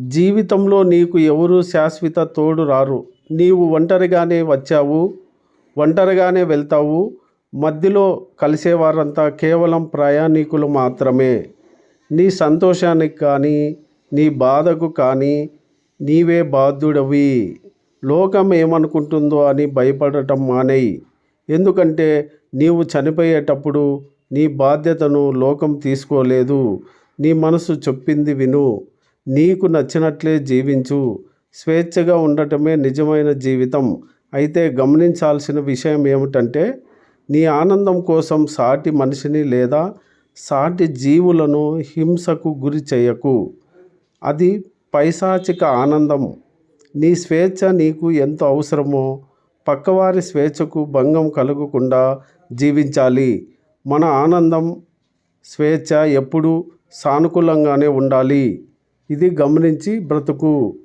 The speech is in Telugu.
జీవితంలో నీకు ఎవరు శాశ్వత తోడు రారు. నీవు ఒంటరిగానే వచ్చావు, ఒంటరిగానే వెళ్తావు. మధ్యలో కలిసేవారంతా కేవలం ప్రయాణికులు మాత్రమే. నీ సంతోషానికి కానీ నీ బాధకు కానీ నీవే బాధ్యుడవి. లోకం ఏమనుకుంటుందో అని భయపడటం మానేయి. ఎందుకంటే నీవు చనిపోయేటప్పుడు నీ బాధ్యతను లోకం తీసుకోలేదు. నీ మనసు చెప్పింది విను. నీకు నచ్చినట్లే జీవించు. స్వేచ్ఛగా ఉండటమే నిజమైన జీవితం. అయితే గమనించాల్సిన విషయం ఏమిటంటే నీ ఆనందం కోసం సాటి మనిషిని లేదా సాటి జీవులను హింసకు గురి చేయకు. అది పైశాచిక ఆనందం. నీ స్వేచ్ఛ నీకు ఎంత అవసరమో పక్కవారి స్వేచ్ఛకు భంగం కలగకుండా జీవించాలి. మన ఆనందం, స్వేచ్ఛ ఎప్పుడూ సానుకూలంగానే ఉండాలి. ఇది గమనించి బ్రతుకు.